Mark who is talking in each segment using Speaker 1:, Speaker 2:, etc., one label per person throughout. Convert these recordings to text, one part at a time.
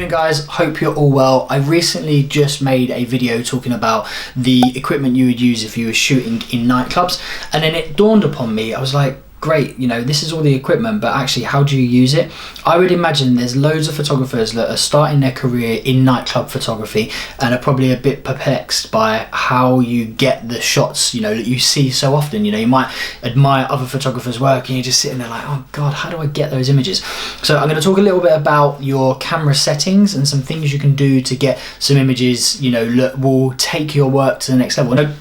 Speaker 1: morning guys, hope you're all well. I recently just made a video talking about the equipment you would use if you were shooting in nightclubs, and then it dawned upon me, I was like, great, you know, this is all the equipment, but actually how do you use it? I would imagine there's loads of photographers that are starting their career in nightclub photography and are probably a bit perplexed by how you get the shots, you know, that you see so often. You know, you might admire other photographers' work and you're just sitting there like, oh God, how do I get those images? So I'm going to talk a little bit about your camera settings and some things you can do to get some images, you know, that will take your work to the next level. Now,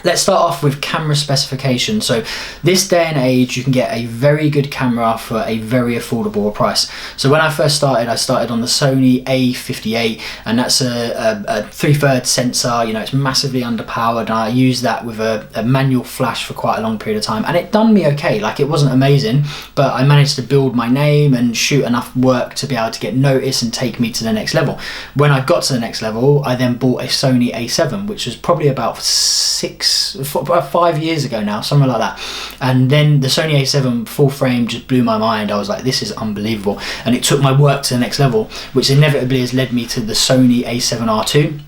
Speaker 1: let's start off with camera specification. So this day and age, you can get a very good camera for a very affordable price. So when I first started, I started on the Sony A58, and that's a 3/3 sensor. You know, it's massively underpowered, and I used that with a manual flash for quite a long period of time, and it done me okay. Like, it wasn't amazing, but I managed to build my name and shoot enough work to be able to get noticed and take me to the next level. When I got to the next level, I then bought a Sony A7, which was probably about 5 years ago now, something like that. And then the Sony A7 full frame just blew my mind. I was like, this is unbelievable, and it took my work to the next level, which inevitably has led me to the Sony A7R2.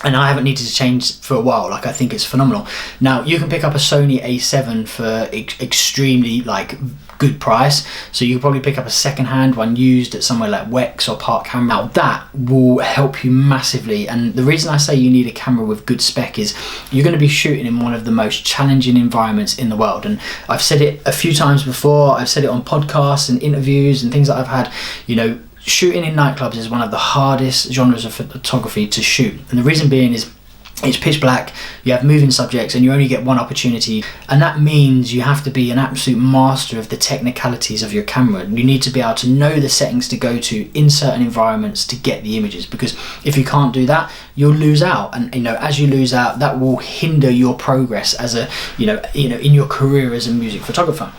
Speaker 1: And I haven't needed to change for a while. Like, I think it's phenomenal. Now, you can pick up a Sony A7 for extremely good price. So you can probably pick up a second-hand one used at somewhere like Wex or Park Camera. Now, that will help you massively. And the reason I say you need a camera with good spec is you're going to be shooting in one of the most challenging environments in the world. And I've said it a few times before. I've said it on podcasts and interviews and things that I've had. You know, shooting in nightclubs is one of the hardest genres of photography to shoot, and the reason being is it's pitch black, you have moving subjects, and you only get one opportunity, and that means you have to be an absolute master of the technicalities of your camera. You need to be able to know the settings to go to in certain environments to get the images, because if you can't do that, you'll lose out, and you know, as you lose out, that will hinder your progress as a you know in your career as a music photographer.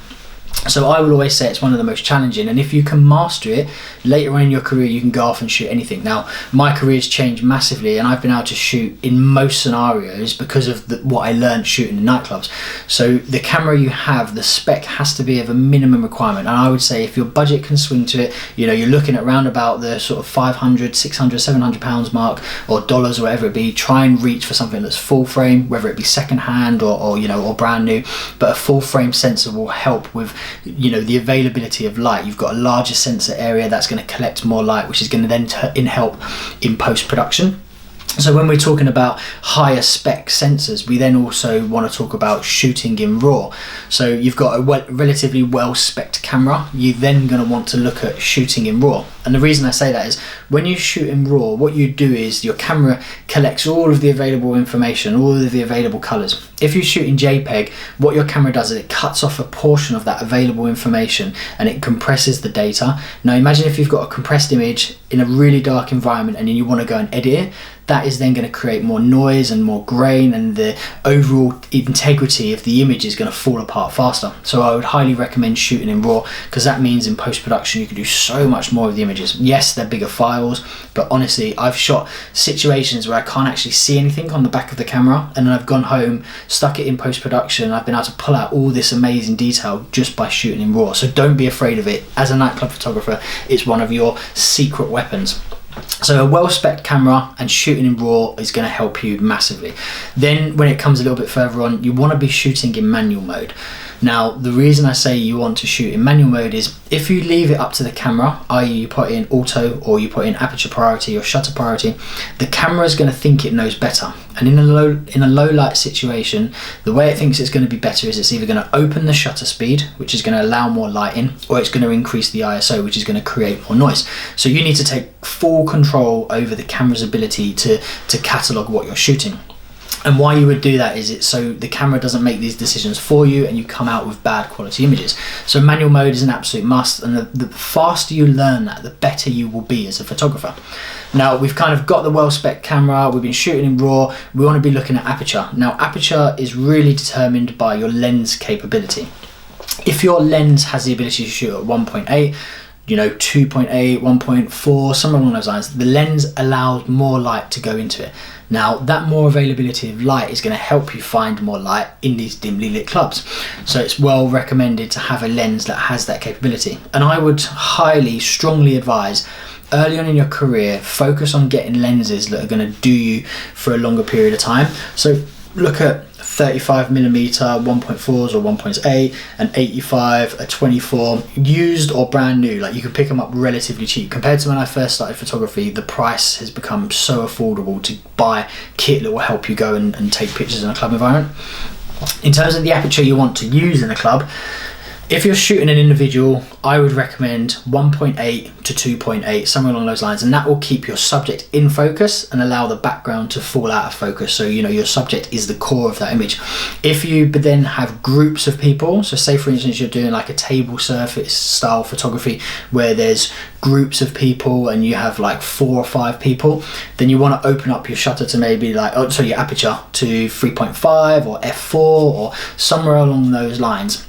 Speaker 1: So I will always say it's one of the most challenging, and if you can master it, later on in your career you can go off and shoot anything. Now, my career's changed massively, and I've been able to shoot in most scenarios because of what I learned shooting in nightclubs. So the camera you have, the spec has to be of a minimum requirement, and I would say if your budget can swing to it, you know, you're looking at around about the sort of 500, 600, 700 pounds mark, or dollars, or whatever it be. Try and reach for something that's full frame, whether it be second hand or you know, or brand new, but a full frame sensor will help with, you know, the availability of light. You've got a larger sensor area that's going to collect more light, which is going to then help in post-production. So when we're talking about higher spec sensors, we then also want to talk about shooting in RAW. So you've got a relatively well spec'd camera, you're then going to want to look at shooting in RAW. And the reason I say that is when you shoot in RAW, what you do is your camera collects all of the available information, all of the available colors. If you shoot in JPEG, what your camera does is it cuts off a portion of that available information and it compresses the data. Now imagine if you've got a compressed image in a really dark environment and then you want to go and edit it. That is then going to create more noise and more grain, and the overall integrity of the image is going to fall apart faster. So I would highly recommend shooting in RAW, because that means in post-production you can do so much more with the images. Yes, they're bigger files, but honestly, I've shot situations where I can't actually see anything on the back of the camera, and then I've gone home, stuck it in post-production, and I've been able to pull out all this amazing detail just by shooting in RAW. So don't be afraid of it. As a nightclub photographer, it's one of your secret weapons. So a well-spec'd camera and shooting in RAW is going to help you massively. Then when it comes a little bit further on, you want to be shooting in manual mode. Now, the reason I say you want to shoot in manual mode is if you leave it up to the camera, i.e. you put in auto or you put in aperture priority or shutter priority, the camera is going to think it knows better. And in a low light situation, the way it thinks it's going to be better is it's either going to open the shutter speed, which is going to allow more light in, or it's going to increase the ISO, which is going to create more noise. So you need to take full control over the camera's ability to catalog what you're shooting. And why you would do that is it's so the camera doesn't make these decisions for you and you come out with bad quality images. So manual mode is an absolute must, and the faster you learn that, the better you will be as a photographer. Now, we've kind of got the well-spec camera, we've been shooting in RAW, we want to be looking at aperture. Now, aperture is really determined by your lens capability. If your lens has the ability to shoot at 1.8, you know, 2.8, 1.4, somewhere along those lines, the lens allows more light to go into it. Now, that more availability of light is going to help you find more light in these dimly lit clubs. So it's well recommended to have a lens that has that capability. And I would highly, strongly advise early on in your career, focus on getting lenses that are going to do you for a longer period of time. So look at 35mm 1.4s or 1.8, an 85, a 24, used or brand new. Like, you can pick them up relatively cheap. Compared to when I first started photography, the price has become so affordable to buy kit that will help you go and take pictures in a club environment. In terms of the aperture you want to use in a club, if you're shooting an individual, I would recommend 1.8 to 2.8, somewhere along those lines, and that will keep your subject in focus and allow the background to fall out of focus. So, you know, your subject is the core of that image. If you but then have groups of people, so say for instance you're doing like a table surface style photography where there's groups of people and you have like 4 or 5 people, then you want to open up your shutter to maybe like, your aperture to 3.5 or f4 or somewhere along those lines.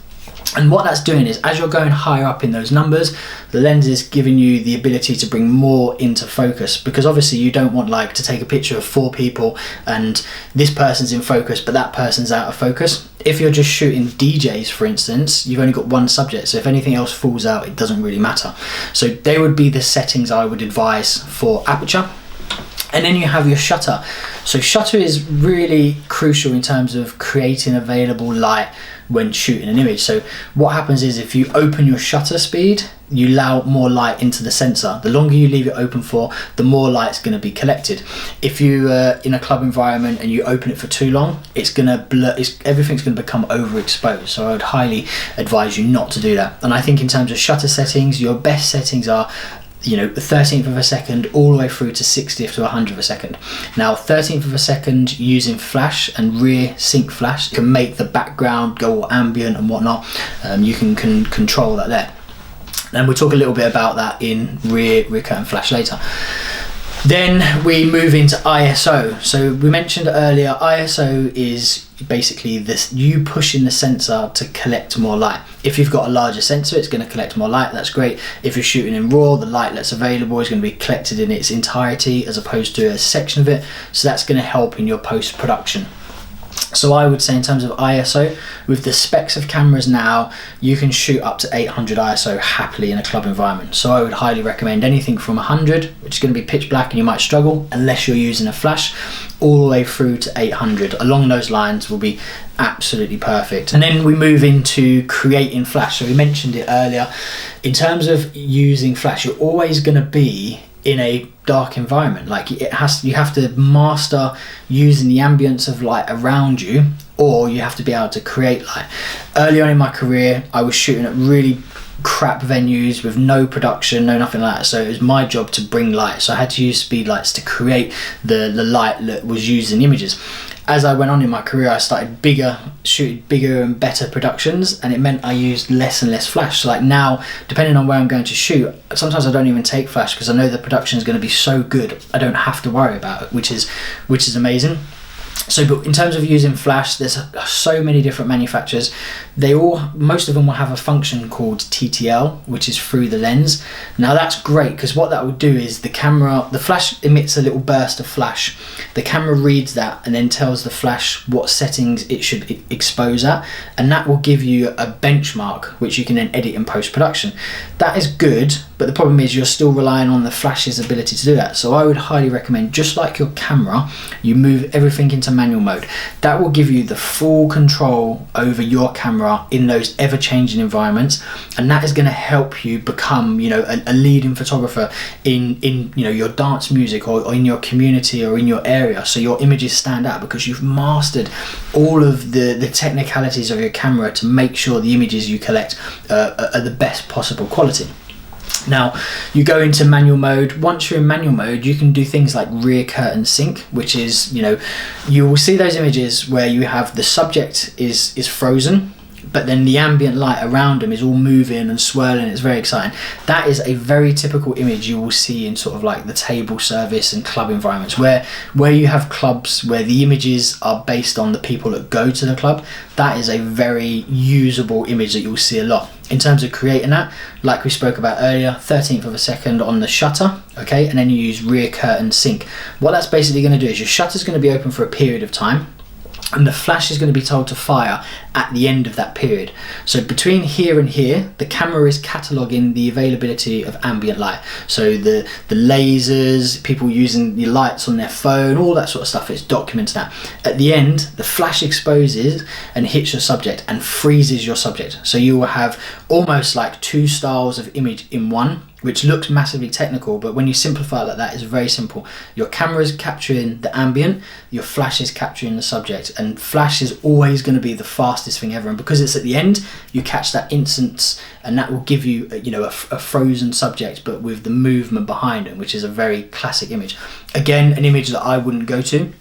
Speaker 1: And what that's doing is, as you're going higher up in those numbers, the lens is giving you the ability to bring more into focus, because obviously you don't want like to take a picture of 4 people and this person's in focus but that person's out of focus. If you're just shooting DJs, for instance, you've only got one subject, so if anything else falls out, it doesn't really matter. So they would be the settings I would advise for aperture. And then you have your shutter. So shutter is really crucial in terms of creating available light when shooting an image. So what happens is, if you open your shutter speed, you allow more light into the sensor. The longer you leave it open for, the more light's going to be collected. If you in a club environment and you open it for too long, it's going to blur, everything's going to become overexposed. So I would highly advise you not to do that. And I think in terms of shutter settings, your best settings are, you know, the 13th of a second all the way through to 60th to 100th of a second. Now 13th of a second using flash and rear sync flash can make the background go all ambient and whatnot. You can control that there. And we'll talk a little bit about that in rear curtain flash later. Then we move into ISO. So we mentioned earlier, ISO is basically this, you pushing the sensor to collect more light. If you've got a larger sensor, it's going to collect more light. That's great. If you're shooting in RAW, the light that's available is going to be collected in its entirety as opposed to a section of it. So that's going to help in your post-production. So I would say in terms of ISO, with the specs of cameras now, you can shoot up to 800 ISO happily in a club environment. So I would highly recommend anything from 100, which is going to be pitch black and you might struggle unless you're using a flash, all the way through to 800. Along those lines will be absolutely perfect. And then we move into creating flash. So we mentioned it earlier. In terms of using flash, you're always going to be in a dark environment. Like, you have to master using the ambience of light around you, or you have to be able to create light. Early on in my career, I was shooting at really crap venues with no production, no nothing like that. So it was my job to bring light. So I had to use speed lights to create the light that was used in images. As I went on in my career, I started shooting bigger and better productions, and it meant I used less and less flash. So like now, depending on where I'm going to shoot, sometimes I don't even take flash because I know the production is going to be so good, I don't have to worry about it, which is amazing. So, but in terms of using flash, there's so many different manufacturers. Most of them will have a function called TTL, which is through the lens. Now that's great, because what that will do is the flash emits a little burst of flash. The camera reads that and then tells the flash what settings it should expose at, and that will give you a benchmark which you can then edit in post-production. That is good, but the problem is you're still relying on the flash's ability to do that. So I would highly recommend, just like your camera, you move everything into manual mode. That will give you the full control over your camera in those ever-changing environments, and that is going to help you become, you know, a leading photographer in you know, your dance music or in your community or in your area. So your images stand out because you've mastered all of the technicalities of your camera to make sure the images you collect are the best possible quality. Now you go into manual mode. Once you're in manual mode, you can do things like rear curtain sync, which is, you know, you will see those images where you have the subject is frozen, but then the ambient light around them is all moving and swirling. It's very exciting. That is a very typical image you will see in sort of like the table service and club environments, where you have clubs where the images are based on the people that go to the club. That is a very usable image that you'll see a lot. In terms of creating that, like we spoke about earlier, 13th of a second on the shutter, okay, and then you use rear curtain sync. What that's basically going to do is your shutter's going to be open for a period of time. and the flash is going to be told to fire at the end of that period. So between here and here, the camera is cataloguing the availability of ambient light. So the lasers, people using the lights on their phone, all that sort of stuff, it's documents that. At the end, the flash exposes and hits your subject and freezes your subject. So you will have almost like two styles of image in one, which looks massively technical, but when you simplify it like that, it's very simple. Your camera is capturing the ambient, your flash is capturing the subject, and flash is always going to be the fastest thing ever. And because it's at the end, you catch that instance, and that will give you, a frozen subject, but with the movement behind it, which is a very classic image. Again, an image that I wouldn't go to.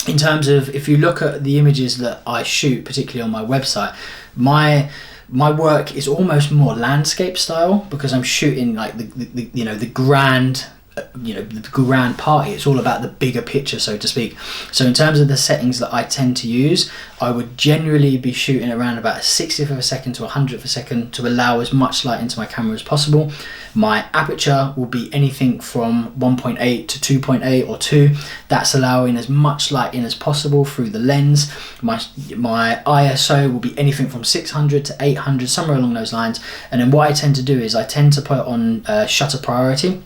Speaker 1: In terms of, if you look at the images that I shoot, particularly on my website, my work is almost more landscape style, because I'm shooting like the grand, the grand party. It's all about the bigger picture, so to speak. So in terms of the settings that I tend to use, I would generally be shooting around about a 60th of a second to a 100th of a second to allow as much light into my camera as possible. My aperture will be anything from 1.8 to 2.8 or 2. That's allowing as much light in as possible through the lens. My ISO will be anything from 600 to 800, somewhere along those lines. And then what I tend to do is I tend to put on shutter priority,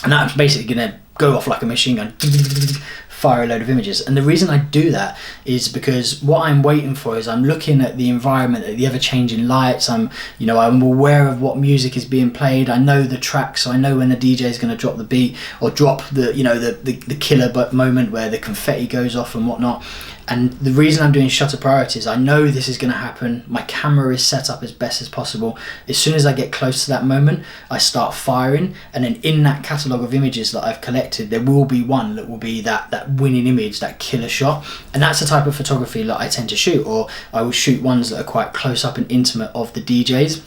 Speaker 1: and that's basically going to go off like a machine gun, fire a load of images. And the reason I do that is because what I'm waiting for is I'm looking at the environment, at the ever-changing lights. I'm aware of what music is being played. I know the track, so I know when the DJ is going to drop the beat or drop the killer moment where the confetti goes off and whatnot. And the reason I'm doing shutter priority is I know this is going to happen. My camera is set up as best as possible. As soon as I get close to that moment, I start firing, and then in that catalogue of images that I've collected, there will be one that will be that winning image, that killer shot. And that's the type of photography that I tend to shoot, or I will shoot ones that are quite close up and intimate of the DJs.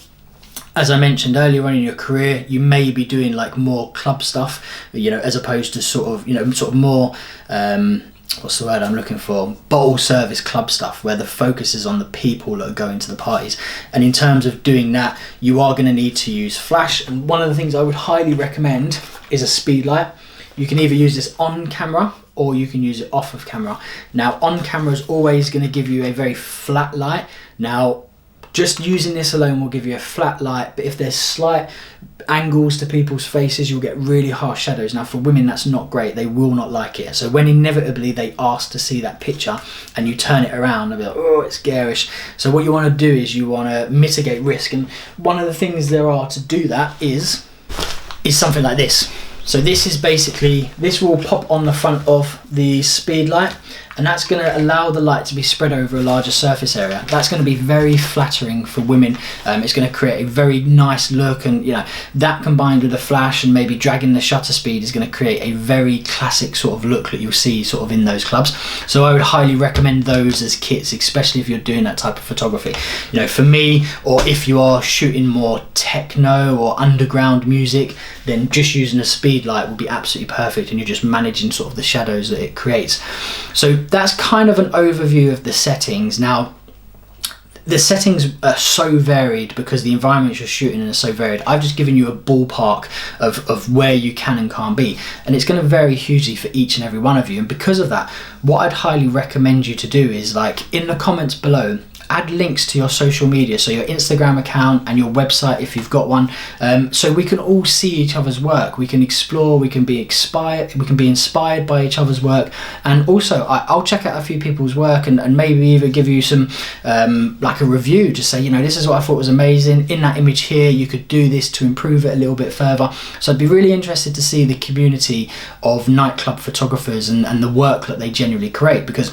Speaker 1: As I mentioned earlier on in your career, you may be doing like more club stuff, as opposed to sort of more, what's the word I'm looking for? Bottle service club stuff, where the focus is on the people that are going to the parties. And in terms of doing that, you are going to need to use flash. And one of the things I would highly recommend is a speed light. You can either use this on camera or you can use it off of camera. Now, on camera is always going to give you a very flat light. Now, just using this alone will give you a flat light, but if there's slight angles to people's faces, you'll get really harsh shadows. Now, for women, that's not great. They will not like it. So when inevitably they ask to see that picture and you turn it around, they'll be like, oh, it's garish. So what you want to do is you want to mitigate risk. And one of the things there are to do that is something like this. So this is basically, this will pop on the front of the speed light, and that's going to allow the light to be spread over a larger surface area. That's going to be very flattering for women. It's going to create a very nice look, and that combined with the flash and maybe dragging the shutter speed is going to create a very classic sort of look that you'll see sort of in those clubs. So I would highly recommend those as kits, especially if you're doing that type of photography. For me, or if you are shooting more techno or underground music, then just using a speed light will be absolutely perfect, and you're just managing sort of the shadows that it creates. So that's kind of an overview of the settings. Now, the settings are so varied because the environments you're shooting in are so varied. I've just given you a ballpark of where you can and can't be, and it's going to vary hugely for each and every one of you. And because of that, what I'd highly recommend you to do is, like, in the comments below, add links to your social media, so your Instagram account and your website if you've got one, so we can all see each other's work. We can explore, we can be inspired by each other's work. And also I'll check out a few people's work and maybe even give you some like a review, just say, this is what I thought was amazing in that image here, you could do this to improve it a little bit further. So I'd be really interested to see the community of nightclub photographers and the work that they generally create, because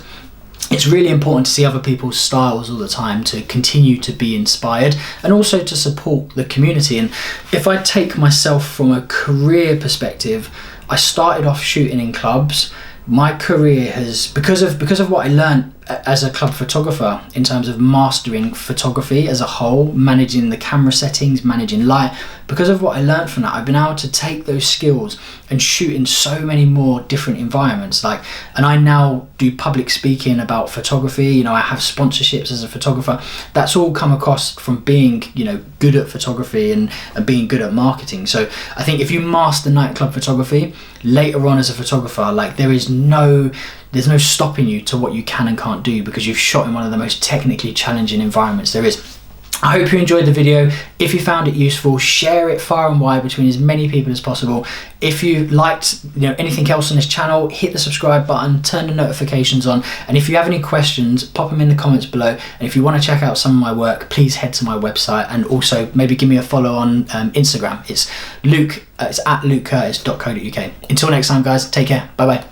Speaker 1: it's really important to see other people's styles all the time to continue to be inspired and also to support the community. And if I take myself from a career perspective, I started off shooting in clubs. My career has, because of what I learned as a club photographer in terms of mastering photography as a whole, managing the camera settings, managing light, because of what I learned from that, I've been able to take those skills and shoot in so many more different environments. And I now do public speaking about photography. I have sponsorships as a photographer. That's all come across from being, good at photography and being good at marketing. So I think if you master nightclub photography later on as a photographer, there is no there's no stopping you to what you can and can't do because you've shot in one of the most technically challenging environments there is. I hope you enjoyed the video. If you found it useful, share it far and wide between as many people as possible. If you liked anything else on this channel, hit the subscribe button, turn the notifications on, and if you have any questions, pop them in the comments below. And if you want to check out some of my work, please head to my website, and also maybe give me a follow on Instagram. It's at lucecurtis.co.uk. Until next time, guys, take care. Bye bye.